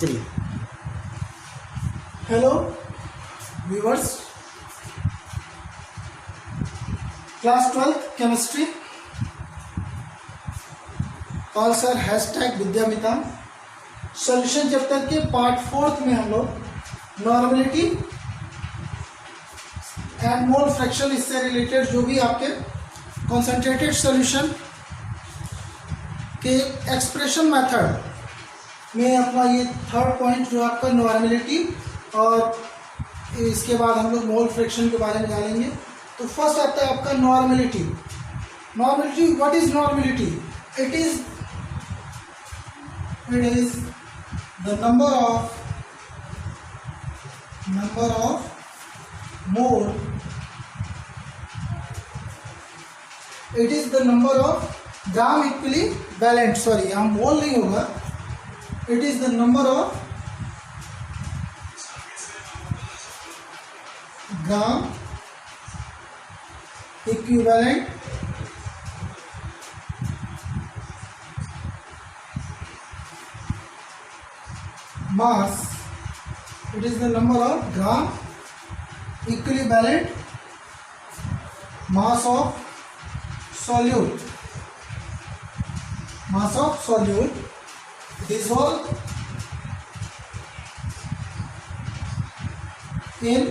चलिए। Hello viewers, class 12 chemistry और sir hashtag विद्यामिता solution chapter के पार्ट 4 में हम लोग नॉर्मेलिटी एंड मोल फ्रैक्शन इससे रिलेटेड जो भी आपके कॉन्सेंट्रेटेड सॉल्यूशन के एक्सप्रेशन मेथड में अपना ये थर्ड पॉइंट जो आपका नॉर्मेलिटी, और इसके बाद हम लोग मोल फ्रैक्शन के बारे में जानेंगे। तो फर्स्ट आता है आपका normality. Normality, what is normality? It is the number of mole, it is the number of gram equivalent, sorry यहाँ मोल नहीं होगा, it is the number of gram equivalent mass, it is the number of gram equivalent mass of solute dissolve in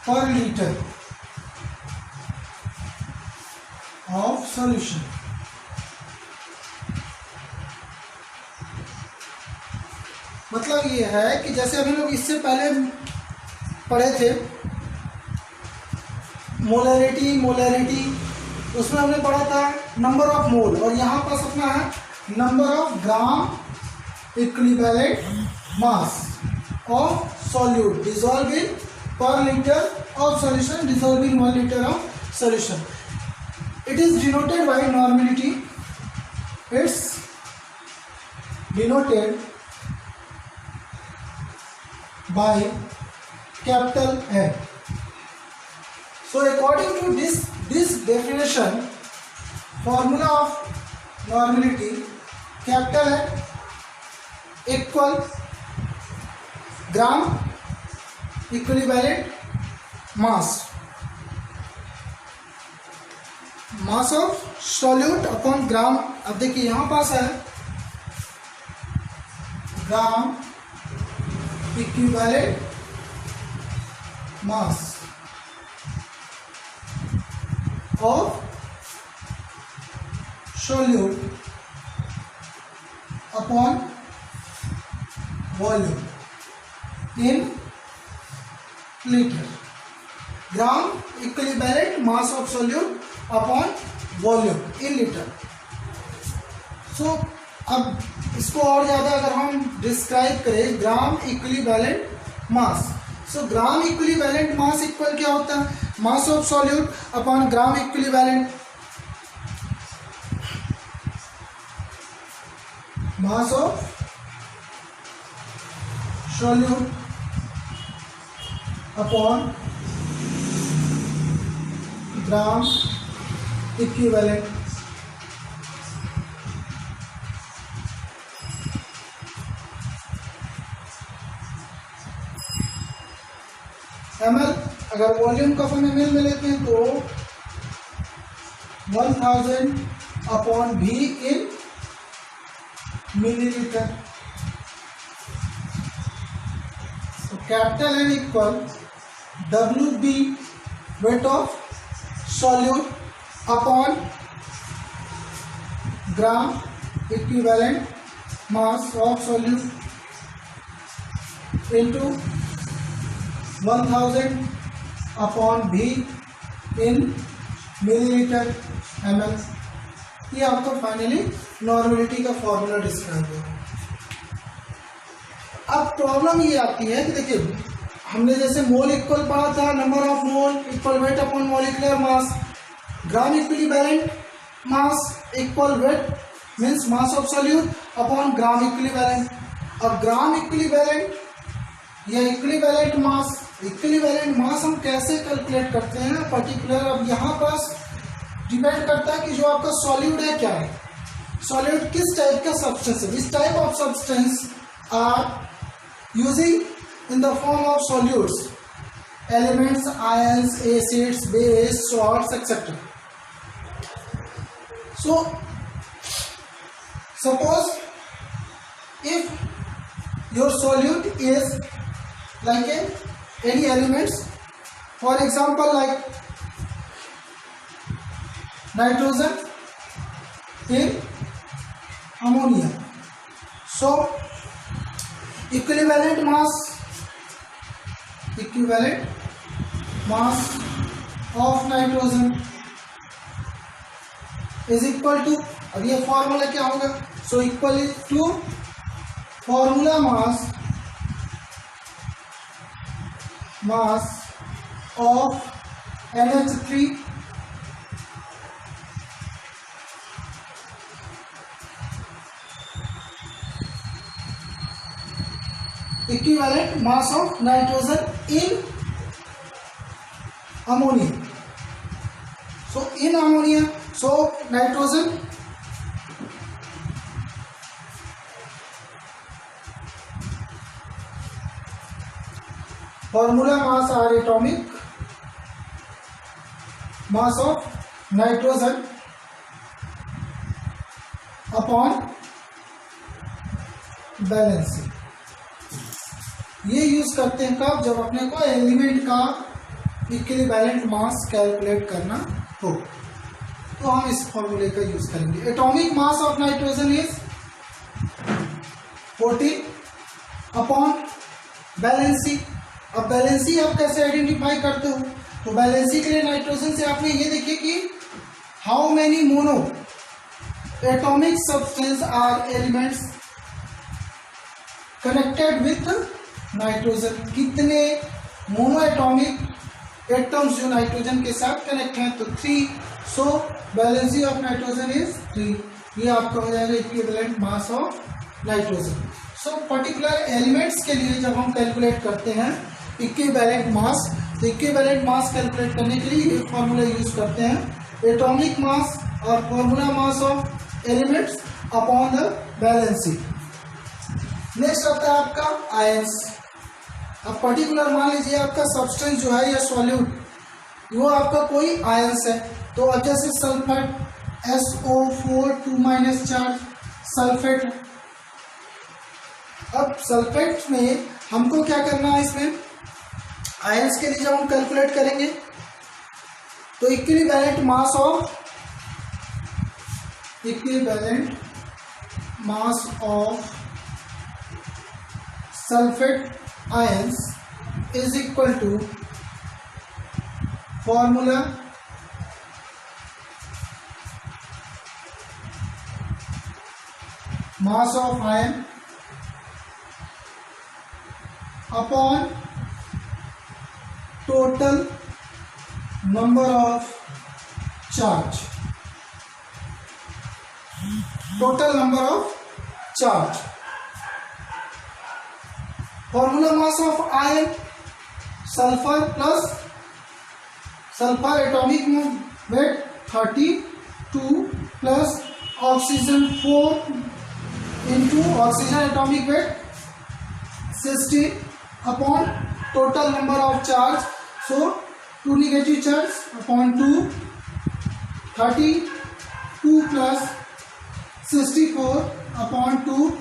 per liter of solution। मतलब ये है कि जैसे अभी लोग इससे पहले पढ़े थे मोलैरिटी, उसमें हमने पढ़ा था नंबर ऑफ मोल, और यहाँ पास अपना है number of gram equivalent mass of solute dissolve in per litre of solution, dissolve in 1 liter of solution. It is denoted by normality, it's denoted by capital N। So according to this definition, formula of normality, capital N equal gram equivalent mass of solute upon gram। अब देखिए यहाँ पास है ग्राम equivalent mass of solute upon volume in liter, gram equivalent mass of solute upon volume in liter। so अब इसको और ज़्यादा अगर हम डिस्क्राइब करें ग्राम इक्विवेलेंट मास, सो ग्राम इक्विवेलेंट मास इक्वल क्या होता है? मास of solute upon gram equivalent, mass of solute upon gram equivalent. ml, अगर वॉल्यूम का अपन ml में लेते हैं तो 1000 अपॉन V इन मिलीलीटर। तो capital N equal WB weight of solute upon gram equivalent mass of solute into 1000 upon V in millilitre ml। ये आपको finally normality का फॉर्मूला डिस्क्राइब होगा। अब प्रॉब्लम ये आती है कि देखिए हमने जैसे मोल इक्वल पढ़ा था, number of mole equal weight upon molecular mass, gram equivalent mass equal weight means mass of solute upon gram equivalent. अब ग्राम इक्विवेलेंट या इक्विवेलेंट मास हम कैसे कैलकुलेट करते हैं पर्टिकुलर? अब यहाँ पास डिपेंड करता है कि जो आपका सॉल्यूट है क्या है। सॉल्यूट किस टाइप का सब्सटेंस है? इस type of substance are using in the form of solutes, elements, ions, acids, base, salts etcetera. So suppose if your solute is like any elements, for example like nitrogen in ammonia, so equivalent mass of nitrogen is equal to, अब ये formula क्या होगा? So equal to formula mass of NH3 equivalent mass of nitrogen in ammonia. So in ammonia, so nitrogen formula mass or atomic mass of nitrogen upon balancing. ये use करते हैं कब? जब अपने को एलिमेंट का इक्विवेलेंट मास कैलकुलेट करना हो, तो हम इस फॉर्मूले का यूज करेंगे. Atomic mass of nitrogen is 14 upon valency. अब बैलेंसी आप कैसे आइडेंटिफाई करते हो? तो बैलेंसी के लिए नाइट्रोजन से आपने ये देखिए कि how many mono atomic substance are elements connected with nitrogen. कितने मोनो एटॉमिक एटम्स जो नाइट्रोजन के साथ कनेक्ट हैं? तो 3. So valency of nitrogen is 3. ये आपका हो जाएगा equivalent mass of nitrogen. So particular elements के लिए जब हम कैलकुलेट करते हैं इक्विवेलेंट मास, तो इक्विवेलेंट मास कैलकुलेट करने के लिए ये फॉर्मूला यूज करते हैं, एटॉमिक मास और formula mass of elements upon the valency. Next आता है आपका आयंस. अब पर्टिकुलर मान लीजिए आपका सब्सटेंस जो है या सॉल्यूट, वो आपका कोई आयंस है. तो अब जैसे सल्फेट SO4 2- चार्ज सल्फेट. अब सल्फेट में हमको क्या करना है? इसमें आयंस के लिए जब हम कैलकुलेट करेंगे तो equivalent mass of sulphate ions is equal to formula mass of ion upon total number of charge. Total number of charge. Formula mass of ion, sulfur plus sulfur atomic weight 32 plus oxygen 4 into oxygen atomic weight 16 upon total number of charge. So 2 negative charge upon 2, 32 plus 64 upon 2,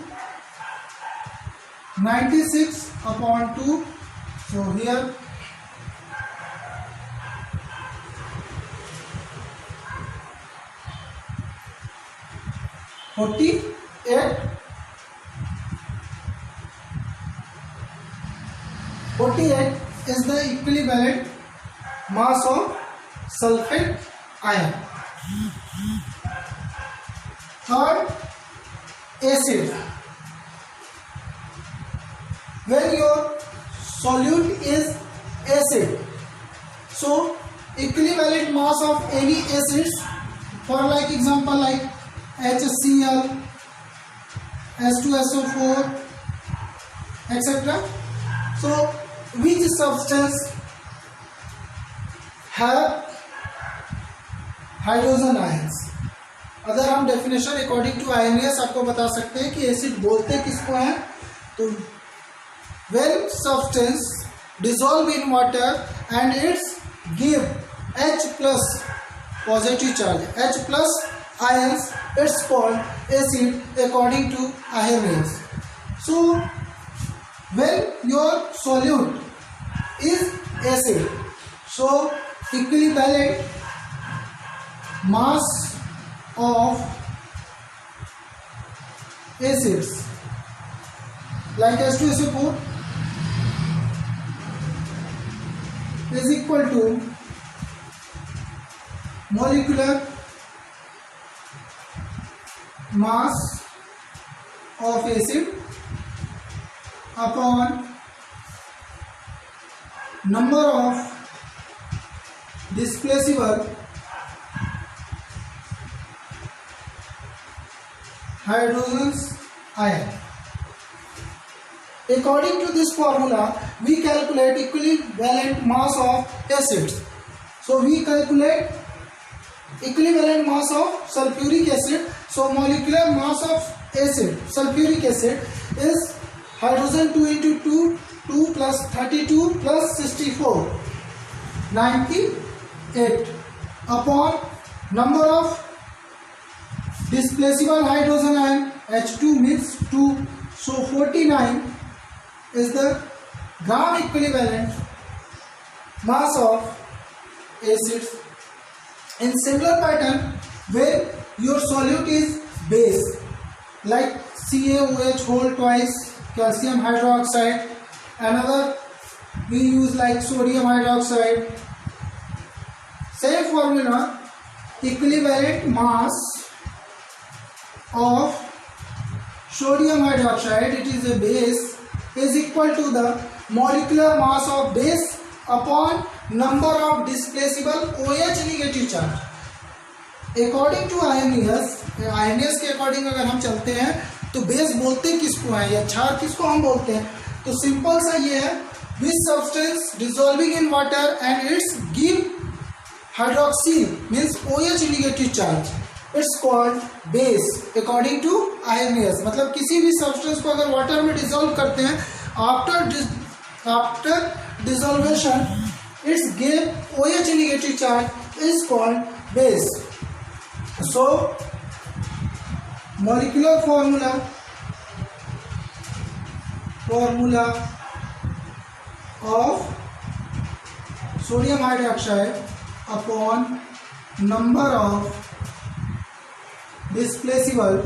96 upon 2. So here 48 is the equivalent mass of sulfate ion. Third, acid. When your solute is acid, so equivalent mass of any acids, for like example like HCl, H2SO4, etc. So which substance have hydrogen ions? अगर हम definition according to आयनियस आपको बता सकते हैं कि acid बोलते किसको हैं, तो when substance dissolve in water and it's give H plus positive charge, H plus ions, it's called acid according to Arrhenius. So when your solute is acid, so equivalent mass of acids like H2SO4 is equal to molecular mass of acid upon number of displaceable hydrogens ion. According to this formula, we calculate equivalent mass of acids. So we calculate equivalent mass of sulfuric acid. So molecular mass of acid, sulfuric acid, is hydrogen 2 into 2, 2 plus 32 plus 64, 98 upon number of displaceable hydrogen ion, H2 means 2, so 49 is the gram equivalent mass of acids. In similar pattern, where your solute is base like CaOH whole twice, calcium hydroxide, another we use like sodium hydroxide. Same formula, equivalent mass of sodium hydroxide, it is a base, is equal to the molecular mass of base upon number of displaceable OH negative charge. According to Arrhenius के according अगर हम चलते हैं तो base बोलते किसको हैं या क्षार किसको हम बोलते हैं, तो सिंपल सा ये है, which substance dissolving in water and it's give hydroxyl means OH negative charge, it's called base according to Arrhenius. मतलब किसी भी सब्सटेंस को अगर वाटर में डिसॉल्व करते हैं, after dissolvation it's give OH negative charge, is called base. So molecular formula of sodium hydroxide upon number of displaceable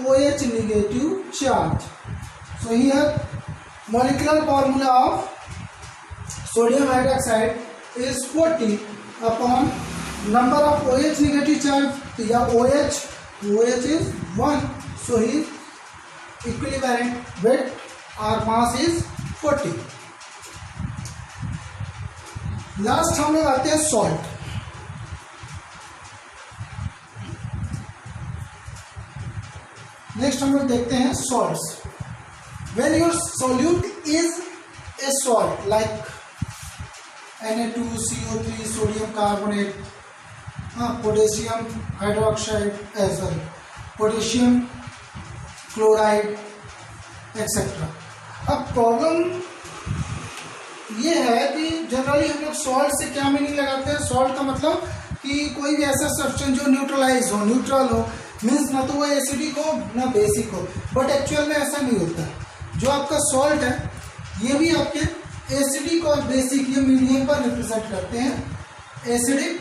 OH negative charge. So here molecular formula of sodium hydroxide is 40 upon number of OH negative charge, या OH is 1, so his equivalent weight or mass is 40. Last हम लोग आते हैं salt. Next हम लोग देखते हैं salts. When your solute is a salt like Na2CO3 sodium carbonate, potassium hydroxide, potassium chloride etc. अब प्रॉब्लम ये है कि जनरली हम लोग सॉल्ट से क्या मीनिंग लगाते हैं. सॉल्ट का मतलब कि कोई भी ऐसा सब्सटेंस जो न्यूट्रलाइज हो, न्यूट्रल हो, मीन्स ना तो वो एसिडिक हो ना बेसिक हो. बट एक्चुअल में ऐसा नहीं होता. जो आपका सॉल्ट है ये भी आपके एसिडिक और बेसिक ये मीडियम पर रिप्रेजेंट करते हैं, acidic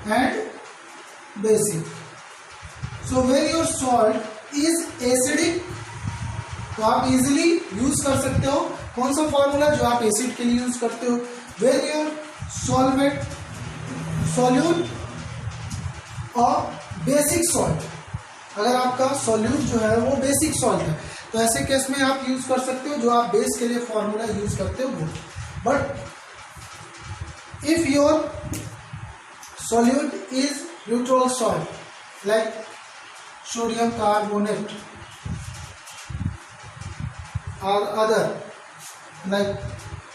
and basic. So when your salt is acidic तो आप इजीली यूज कर सकते हो कौन सा फॉर्मूला जो आप एसिड के लिए यूज करते हो. व्हेन योर सॉल्यूट और बेसिक सॉल्ट, अगर आपका सॉल्यूट जो है वो बेसिक सॉल्ट है तो ऐसे केस में आप यूज कर सकते हो जो आप बेस के लिए फॉर्मूला यूज करते हो वो. But if your solute is neutral salt like sodium carbonate और other like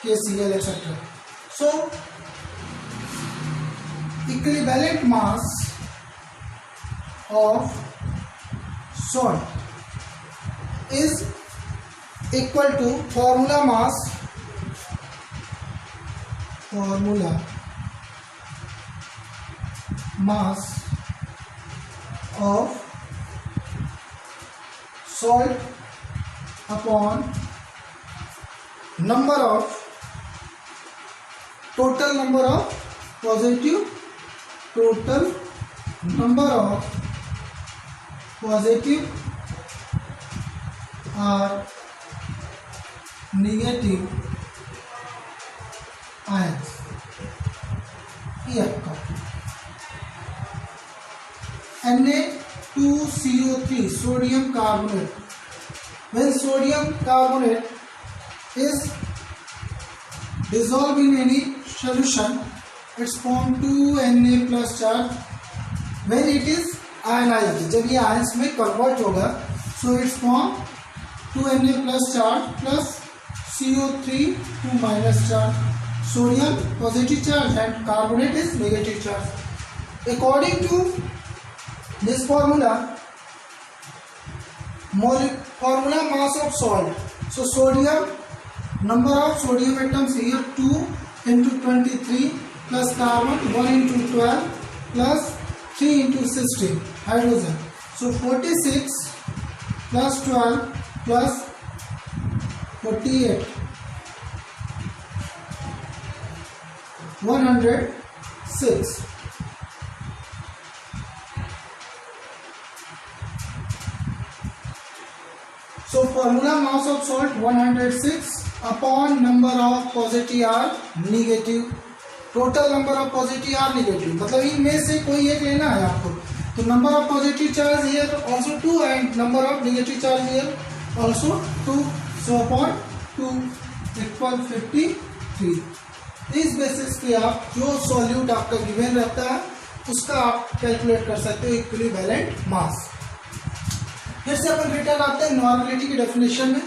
KCl etc. So equivalent mass of salt is equal to formula mass of salt upon total number of positive or negative ions. ये आपका Na2CO3 sodium carbonate. When sodium carbonate is dissolved in any solution, it's formed 2Na plus charge. When it is ionized, जब ये ions में convert होगा, so it's formed 2Na plus charge plus CO3 2 minus charge. Sodium positive charge and carbonate is negative charge. According to this formula mass of salt. So sodium, number of sodium atoms here 2 into 23 plus carbon 1 into 12 plus 3 into 16 hydrogen. So 46 plus 12 plus 48 106. So formula mass of salt 106 upon number of positive or negative. Total number of positive or negative, मतलब इनमें से कोई एक लेना है आपको. तो number of positive charge here also 2 and number of negative charge here also 2. So upon 2 equal 53. इस बेसिस पे आप जो सॉल्यूट आपका गिवन रहता है उसका आप कैलकुलेट कर सकते हो इक्विवेलेंट मास. फिर से अपन रिटर्न आते हैं नॉर्मलिटी की डेफिनेशन में.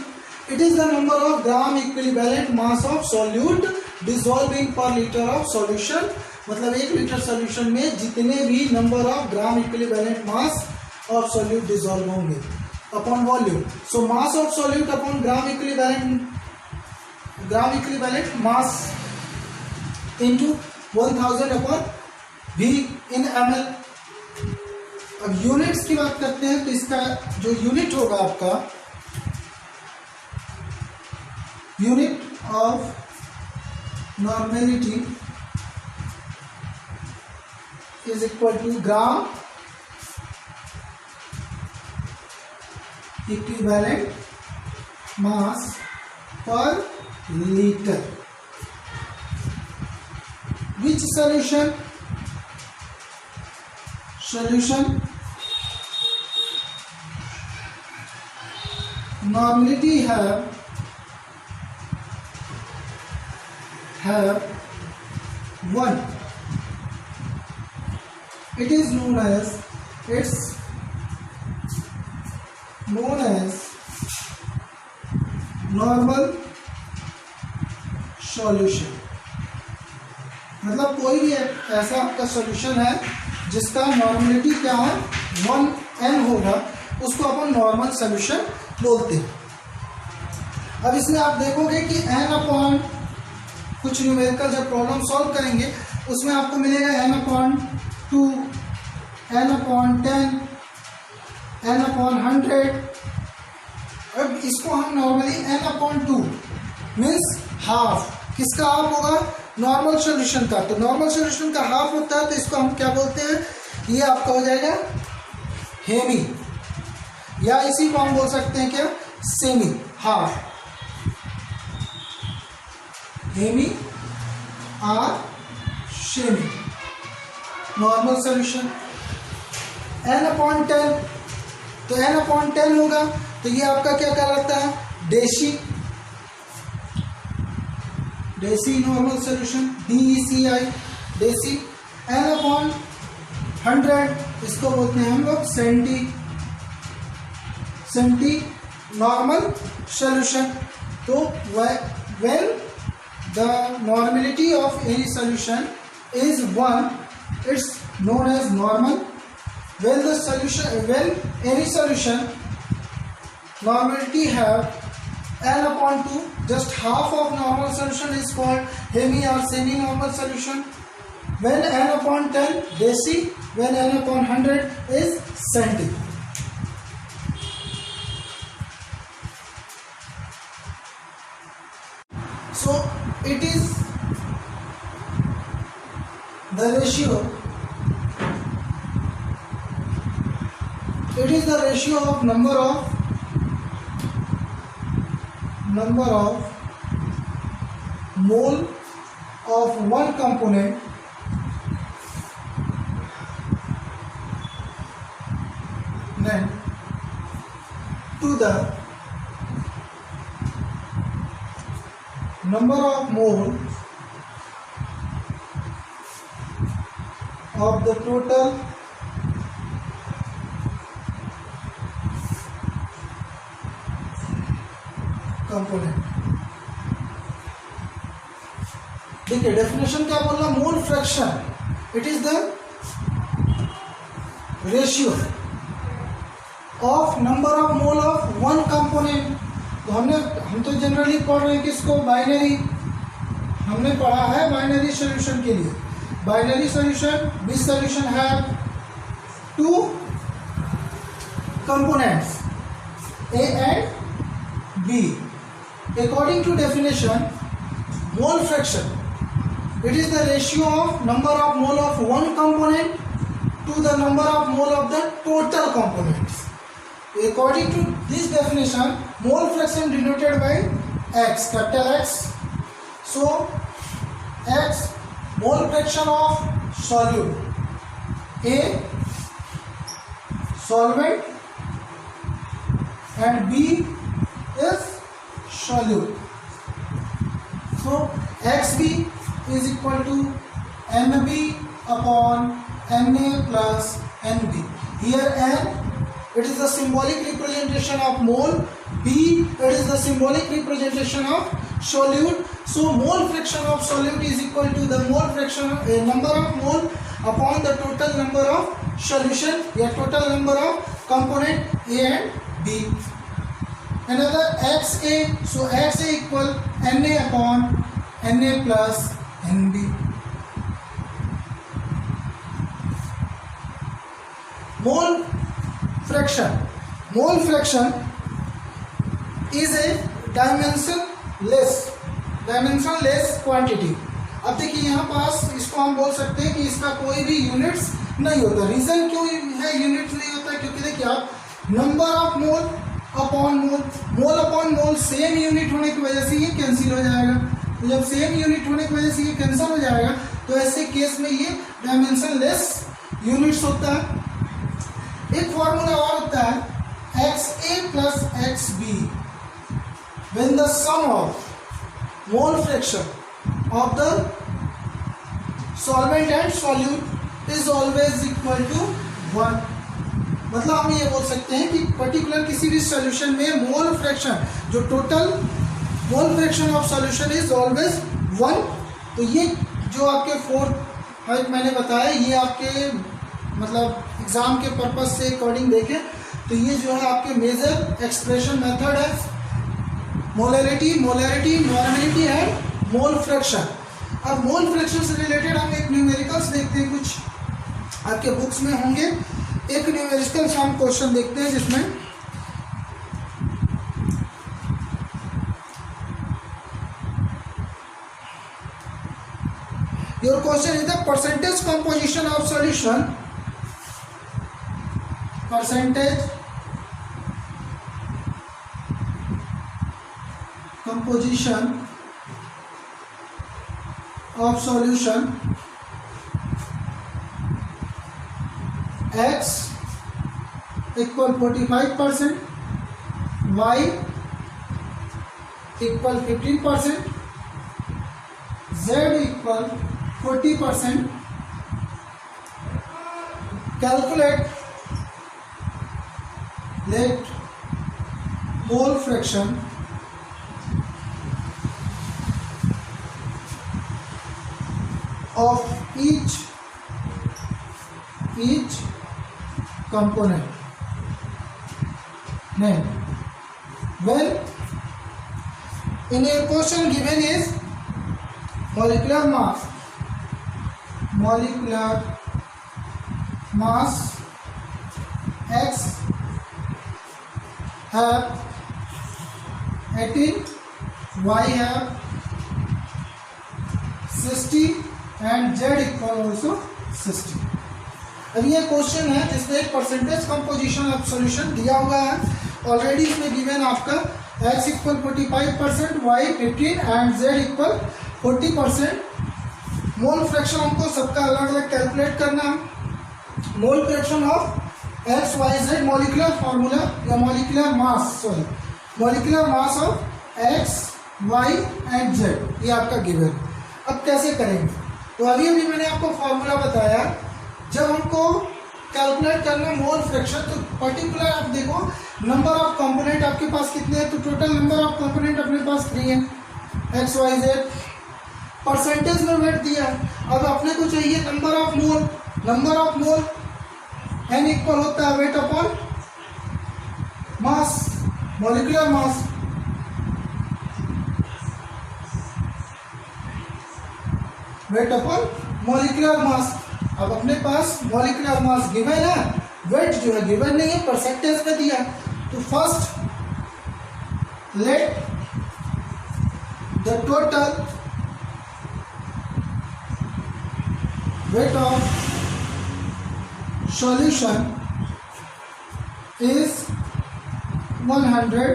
It is the number of gram equivalent mass of solute dissolving per litre of solution. मतलब 1 लीटर सॉल्यूशन में जितने भी number of gram equivalent mass of solute dissolve होंगे upon volume. So mass of solute upon gram equivalent mass into 1000 upon V in ml. अब units की बात करते हैं तो इसका जो यूनिट होगा आपका unit of normality is equal to gram equivalent mass per litre. Which solution normality have 1. It is known as normal solution. मतलब कोई भी ऐसा आपका सॉल्यूशन है जिसका नॉर्मलिटी क्या है 1n होगा, उसको अपन नॉर्मल सॉल्यूशन बोलते हैं. अब इसमें आप देखोगे कि n अपॉन कुछ न्यूमेरिकल जब प्रॉब्लम सॉल्व करेंगे उसमें आपको मिलेगा n upon 2, n upon 10, n upon 100. अब इसको हम normally n upon 2 means half. किसका हाफ होगा? नॉर्मल सॉल्यूशन का. तो नॉर्मल सॉल्यूशन का हाफ होता है तो इसको हम क्या बोलते हैं? ये आपका हो जाएगा हेमी, या इसी को हम बोल सकते हैं क्या? Semi, half. हेमी और semi normal solution. n upon 10, तो n अपॉन 10 होगा तो ये आपका क्या कहलाता है? देसी नॉर्मल सॉल्यूशन, DECI देसी. n अपॉन 100 इसको बोलते हैं हम लोग सेंटी नॉर्मल सॉल्यूशन. तो when the normality of any solution is 1, it's known as normal. When any solution normality have n upon 2, just half of normal solution is called hemi or semi normal solution. When n upon 10, deci. When n upon 100 is centi. So it is the ratio. It is the ratio of number of mole of one component to the number of mole of the total component. देखिए definition क्या बोल रहा, mole fraction. It is the ratio of number of mole of one component. तो हम तो generally पढ़ रहे हैं किसको, बाइनरी. हमने पढ़ा है बाइनरी सॉल्यूशन के लिए. Binary solution, this solution have two components A and B. According to definition, mole fraction, it is the ratio of number of mole of one component to the number of mole of the total components. According to this definition, mole fraction denoted by X, capital X. So X, mole fraction of solute, A solvent and B is solute. So XB is equal to MB upon MA plus NB. Here N, it is the symbolic representation of mole. B, it is the symbolic representation of solute. So mole fraction of solute is equal to the mole fraction of number of mole upon the total number of solution, या total number of component A and B. Another XA, so XA equal NA upon NA plus NB. Mole fraction. Mole fraction is a dimensionless quantity. अब देखिए यहाँ पास इसको हम बोल सकते हैं कि इसका कोई भी यूनिट्स नहीं होता. रीजन क्यों है यूनिट्स नहीं होता, क्योंकि देखिए आप number of mole upon mole upon mole same unit होने की वजह से ये कैंसिल हो जाएगा. तो जब सेम यूनिट होने की वजह से ये कैंसिल हो जाएगा तो ऐसे केस में ये डायमेंशनलेस यूनिट्स होता है. एक फॉर्मूला और होता है XA plus XB when the sum of mole fraction of the solvent and solute is always equal to 1. मतलब हम ये बोल सकते हैं कि पर्टिकुलर किसी भी सॉल्यूशन में मोल फ्रैक्शन, जो total mole fraction of solution is always 1. तो ये जो आपके 4-5 मैंने बताया, ये आपके मतलब एग्जाम के पर्पज से अकॉर्डिंग देखें तो ये जो है आपके मेजर एक्सप्रेशन मेथड है. Molarity, normality and mole fraction. अब मोल फ्रैक्शन से रिलेटेड हम एक न्यूमेरिकल्स देखते हैं, कुछ आपके बुक्स में होंगे. एक न्यूमेरिकल से हम क्वेश्चन देखते हैं जिसमें your question is the percentage composition of solution. Percentage composition of solution X equal 45%, Y equal 15%, Z equal 40%. Calculate let mole fraction of each each component name. Well, in a question given is molecular mass X have 18, Y have 60 and Z equal also 60. अब ये question है जिसमें एक percentage composition of solution दिया हुआ है. Already इसमें given आपका x equal 45%, y 15 and z equal 40%. Mole fraction हमको सबका अलग अलग कैलकुलेट करना है. Mole fraction of x y z molecular formula या molecular mass of x y and z ये आपका गिवन. अब कैसे करेंगे? तो अभी मैंने आपको फार्मूला बताया. जब हमको कैलकुलेट करना मोल फ्रैक्शन तो पर्टिकुलर आप देखो नंबर ऑफ कंपोनेंट आपके पास कितने हैं. तो टोटल नंबर ऑफ कंपोनेंट अपने पास 3 है. एक्स वाई जेड परसेंटेज में वेट दिया. अब अपने को चाहिए number of mole N equal होता है weight upon mass, molecular mass. Weight upon molecular mass. अब अपने पास मॉलिक्यूलर मास गिवन है, वेट जो है गिवन नहीं है, परसेंटेज में दिया. तो first let the total weight of solution is 100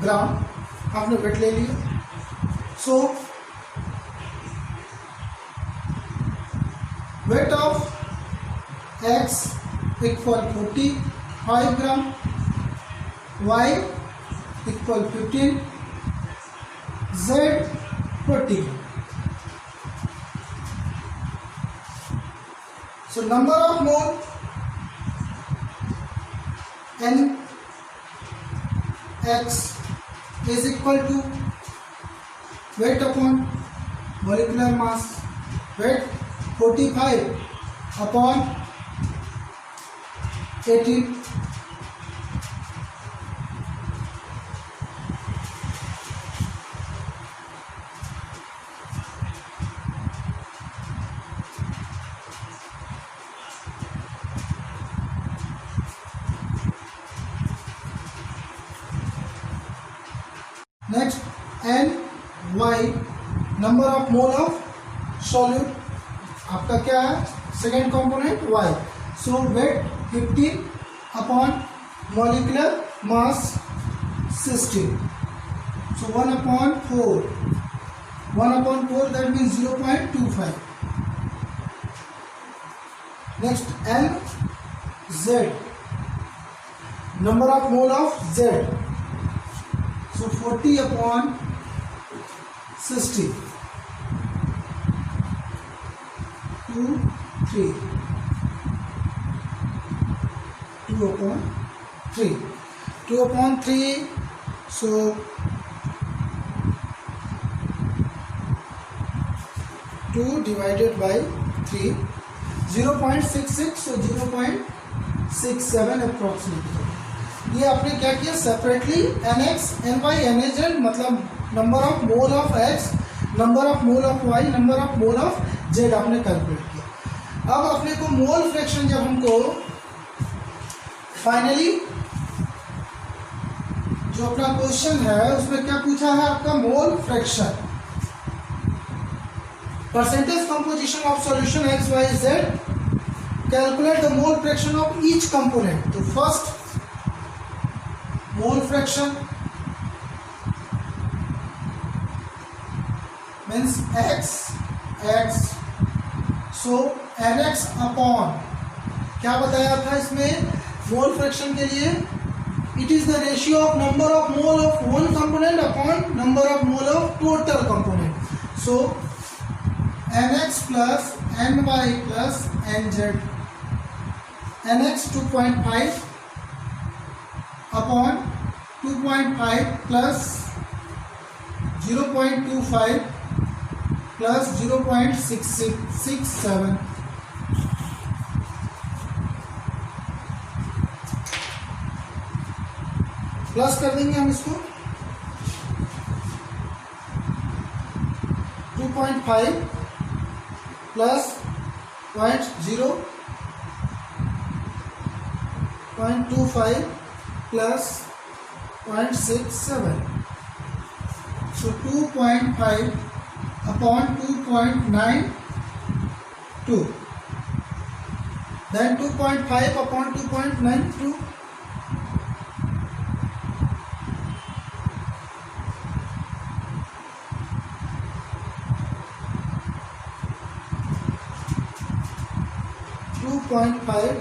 gram. आपने वेट ले लिया. सो weight of x equal 45 gram, y equal 15, z 40. So number of mole n x is equal to weight upon molecular mass, weight 45 upon 18. Next, n y number of mole of solute आपका क्या है? Second component y. So wait 15 upon molecular mass 60. So 1 upon 4 that means 0.25. next n z number of mole of z. so 40 upon 60. 2 upon 3. So 2 divided by 3, 0.66. so 0.67 approximately. ये आपने क्या किया? Separately nx, ny, nz मतलब number of mole of x, number of mole of y, number of mole of z आपने calculate किया. अब अपने को मोल फ्रैक्शन जब हमको फाइनली जो अपना क्वेश्चन है उसमें क्या पूछा है आपका? Mole fraction, percentage composition of solution X Y Z, calculate the mole fraction of each component. तो first mole fraction means X. So nx upon क्या बताया था इसमें मोल फ्रैक्शन के लिए? It is the ratio of number of mole of one component upon number of mole of total component. So nx plus ny plus nz. nx 2.5 upon 2.5 plus 0.25 plus 0.67 plus कर देंगे हम इसको 2.5 plus 0.25 plus 0.67. So 2.5 upon 2.92. Then 2.5 upon 2.92.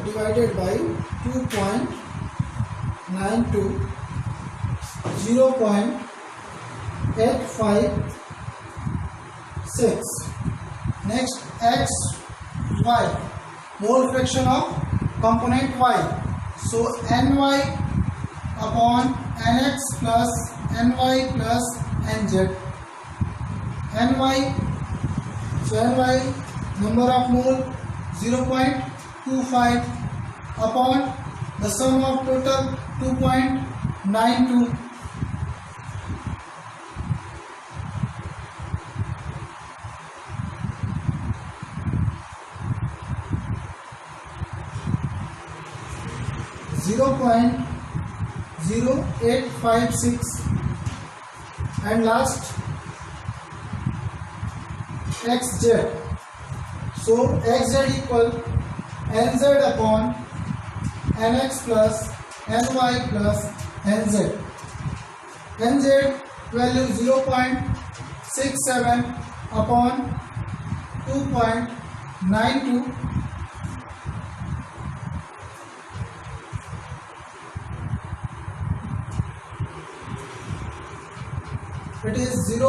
divided by 2.92, 0.856. Next, x, y, mole fraction of component y. So ny upon nx plus ny plus nz. Ny, so ny number of mole 0.25 upon the sum of total 2.92. .0856 and last xz. So xz equal nz upon nx plus ny plus nz. Nz value 0.67 upon 2.92. It is 0.229.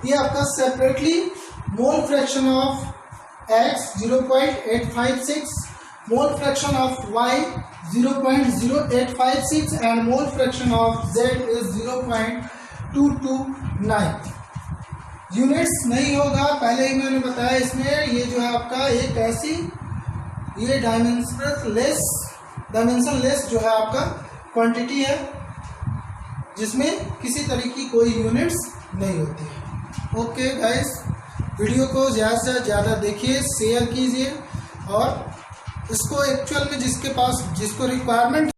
ये आपका separately mole fraction of x 0.856, mole fraction of y 0.0856 and mole fraction of z is 0.229. Units नहीं होगा, पहले ही मैंने बताया इसमें ये जो है आपका एक ऐसी ये डायमेंशन लेस जो है आपका क्वांटिटी है जिसमें किसी तरह की कोई यूनिट्स नहीं होती है. ओके गाइस, वीडियो को ज़्यादा से ज़्यादा देखिए, शेयर कीजिए और इसको एक्चुअल में जिसके पास जिसको रिक्वायरमेंट